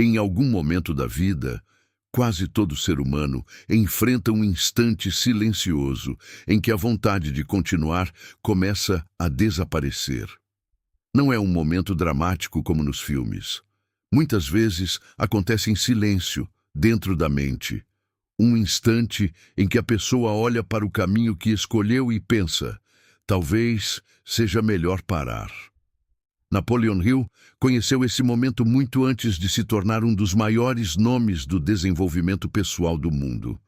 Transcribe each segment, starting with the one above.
Em algum momento da vida, quase todo ser humano enfrenta um instante silencioso em que a vontade de continuar começa a desaparecer. Não é um momento dramático como nos filmes. Muitas vezes acontece em silêncio, dentro da mente. Um instante em que a pessoa olha para o caminho que escolheu e pensa: talvez seja melhor parar. Napoleon Hill conheceu esse momento muito antes de se tornar um dos maiores nomes do desenvolvimento pessoal do mundo.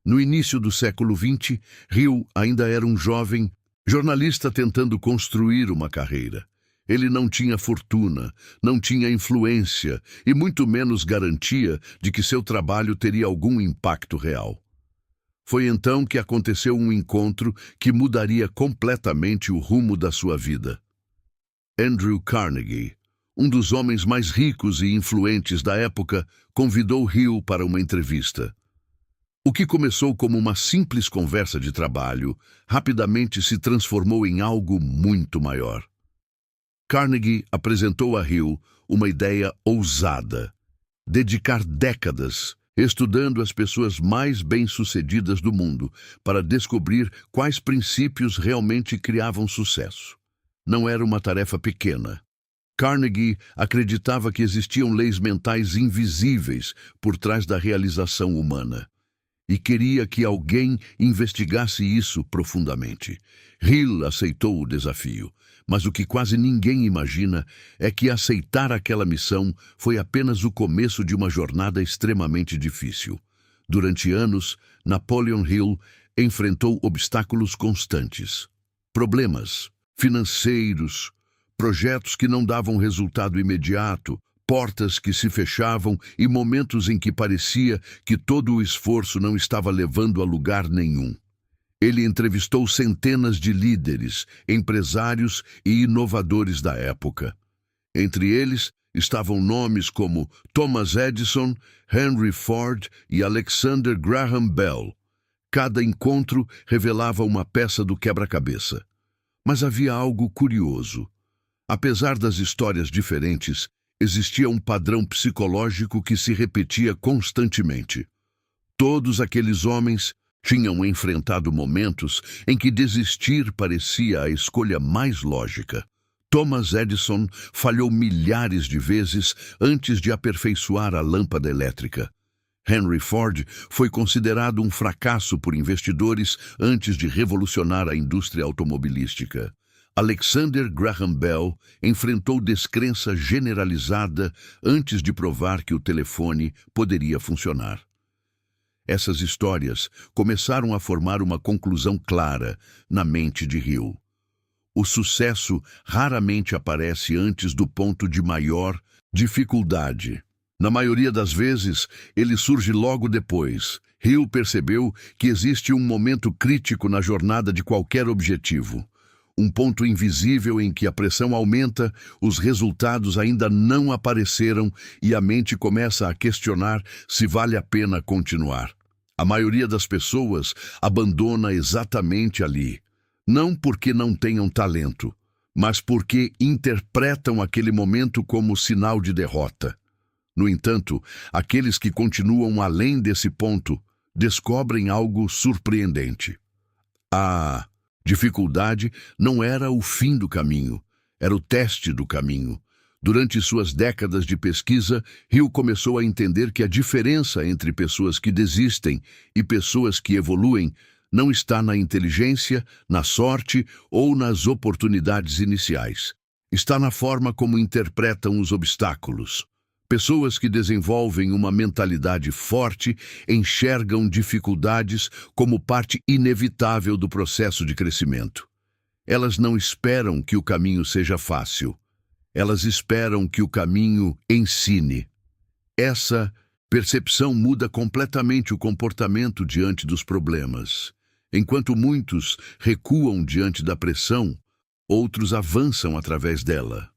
No início do século XX, Hill ainda era um jovem jornalista tentando construir uma carreira. Ele não tinha fortuna, não tinha influência e muito menos garantia de que seu trabalho teria algum impacto real. Foi então que aconteceu um encontro que mudaria completamente o rumo da sua vida. Andrew Carnegie, um dos homens mais ricos e influentes da época, convidou Hill para uma entrevista. O que começou como uma simples conversa de trabalho, rapidamente se transformou em algo muito maior. Carnegie apresentou a Hill uma ideia ousada: dedicar décadas estudando as pessoas mais bem-sucedidas do mundo para descobrir quais princípios realmente criavam sucesso. Não era uma tarefa pequena. Carnegie acreditava que existiam leis mentais invisíveis por trás da realização humana e queria que alguém investigasse isso profundamente. Hill aceitou o desafio, mas o que quase ninguém imagina é que aceitar aquela missão foi apenas o começo de uma jornada extremamente difícil. Durante anos, Napoleon Hill enfrentou obstáculos constantes. Problemas financeiros, projetos que não davam resultado imediato, portas que se fechavam e momentos em que parecia que todo o esforço não estava levando a lugar nenhum. Ele entrevistou centenas de líderes, empresários e inovadores da época. Entre eles estavam nomes como Thomas Edison, Henry Ford e Alexander Graham Bell. Cada encontro revelava uma peça do quebra-cabeça. Mas havia algo curioso. Apesar das histórias diferentes, existia um padrão psicológico que se repetia constantemente. Todos aqueles homens tinham enfrentado momentos em que desistir parecia a escolha mais lógica. Thomas Edison falhou milhares de vezes antes de aperfeiçoar a lâmpada elétrica. Henry Ford foi considerado um fracasso por investidores antes de revolucionar a indústria automobilística. Alexander Graham Bell enfrentou descrença generalizada antes de provar que o telefone poderia funcionar. Essas histórias começaram a formar uma conclusão clara na mente de Hill. O sucesso raramente aparece antes do ponto de maior dificuldade. Na maioria das vezes, ele surge logo depois. Hill percebeu que existe um momento crítico na jornada de qualquer objetivo. Um ponto invisível em que a pressão aumenta, os resultados ainda não apareceram e a mente começa a questionar se vale a pena continuar. A maioria das pessoas abandona exatamente ali, não porque não tenham talento, mas porque interpretam aquele momento como sinal de derrota. No entanto, aqueles que continuam além desse ponto descobrem algo surpreendente. A dificuldade não era o fim do caminho, era o teste do caminho. Durante suas décadas de pesquisa, Hill começou a entender que a diferença entre pessoas que desistem e pessoas que evoluem não está na inteligência, na sorte ou nas oportunidades iniciais. Está na forma como interpretam os obstáculos. Pessoas que desenvolvem uma mentalidade forte enxergam dificuldades como parte inevitável do processo de crescimento. Elas não esperam que o caminho seja fácil. Elas esperam que o caminho ensine. Essa percepção muda completamente o comportamento diante dos problemas. Enquanto muitos recuam diante da pressão, outros avançam através dela.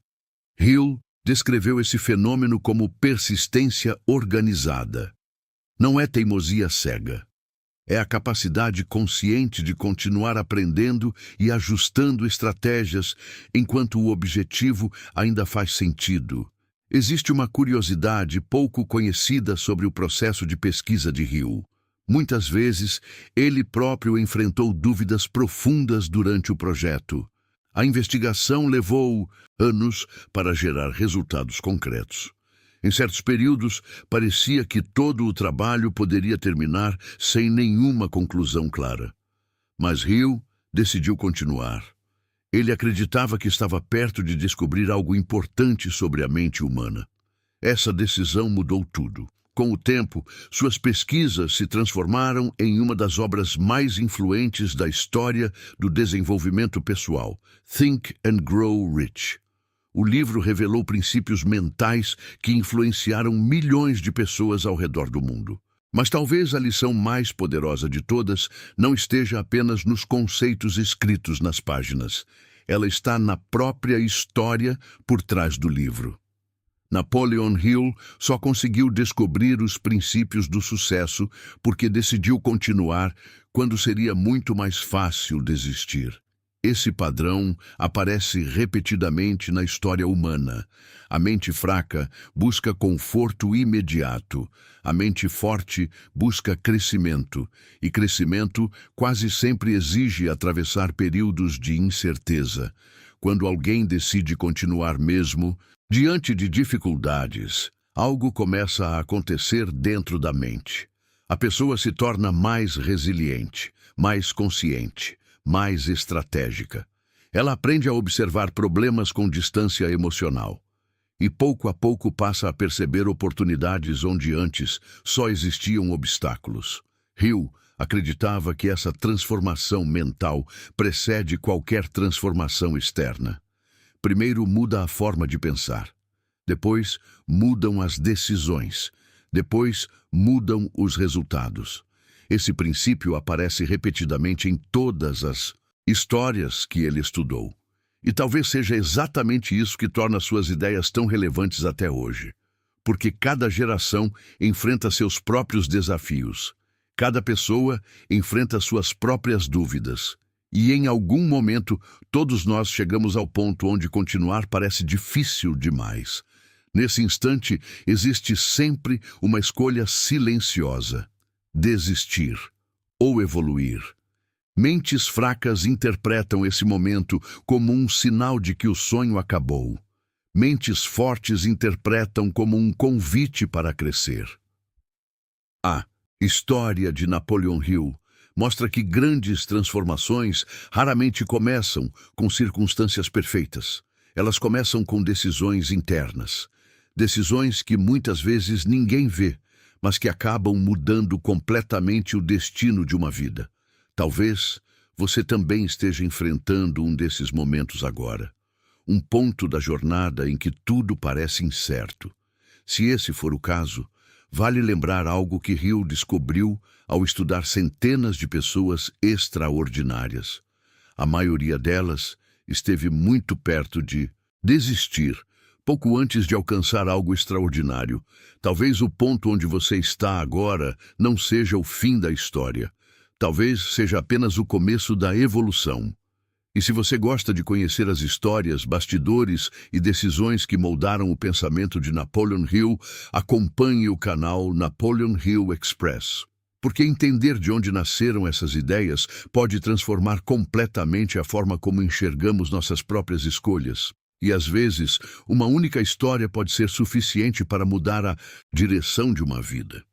Hill descreveu esse fenômeno como persistência organizada. Não é teimosia cega. É a capacidade consciente de continuar aprendendo e ajustando estratégias enquanto o objetivo ainda faz sentido. Existe uma curiosidade pouco conhecida sobre o processo de pesquisa de Hill. Muitas vezes, ele próprio enfrentou dúvidas profundas durante o projeto. A investigação levou anos para gerar resultados concretos. Em certos períodos, parecia que todo o trabalho poderia terminar sem nenhuma conclusão clara. Mas Hill decidiu continuar. Ele acreditava que estava perto de descobrir algo importante sobre a mente humana. Essa decisão mudou tudo. Com o tempo, suas pesquisas se transformaram em uma das obras mais influentes da história do desenvolvimento pessoal, Think and Grow Rich. O livro revelou princípios mentais que influenciaram milhões de pessoas ao redor do mundo. Mas talvez a lição mais poderosa de todas não esteja apenas nos conceitos escritos nas páginas. Ela está na própria história por trás do livro. Napoleon Hill só conseguiu descobrir os princípios do sucesso porque decidiu continuar quando seria muito mais fácil desistir. Esse padrão aparece repetidamente na história humana. A mente fraca busca conforto imediato. A mente forte busca crescimento. E crescimento quase sempre exige atravessar períodos de incerteza. Quando alguém decide continuar mesmo, diante de dificuldades, algo começa a acontecer dentro da mente. A pessoa se torna mais resiliente, mais consciente, mais estratégica. Ela aprende a observar problemas com distância emocional. E pouco a pouco passa a perceber oportunidades onde antes só existiam obstáculos. Hill acreditava que essa transformação mental precede qualquer transformação externa. Primeiro muda a forma de pensar. Depois mudam as decisões. Depois mudam os resultados. Esse princípio aparece repetidamente em todas as histórias que ele estudou. E talvez seja exatamente isso que torna suas ideias tão relevantes até hoje. Porque cada geração enfrenta seus próprios desafios. Cada pessoa enfrenta suas próprias dúvidas. E em algum momento, todos nós chegamos ao ponto onde continuar parece difícil demais. Nesse instante, existe sempre uma escolha silenciosa: desistir ou evoluir. Mentes fracas interpretam esse momento como um sinal de que o sonho acabou. Mentes fortes interpretam como um convite para crescer. A história de Napoleon Hill mostra que grandes transformações raramente começam com circunstâncias perfeitas. Elas começam com decisões internas. Decisões que muitas vezes ninguém vê, mas que acabam mudando completamente o destino de uma vida. Talvez você também esteja enfrentando um desses momentos agora. Um ponto da jornada em que tudo parece incerto. Se esse for o caso, vale lembrar algo que Hill descobriu ao estudar centenas de pessoas extraordinárias. A maioria delas esteve muito perto de desistir, pouco antes de alcançar algo extraordinário. Talvez o ponto onde você está agora não seja o fim da história. Talvez seja apenas o começo da evolução. E se você gosta de conhecer as histórias, bastidores e decisões que moldaram o pensamento de Napoleon Hill, acompanhe o canal Napoleon Hill Express. Porque entender de onde nasceram essas ideias pode transformar completamente a forma como enxergamos nossas próprias escolhas. E às vezes, uma única história pode ser suficiente para mudar a direção de uma vida.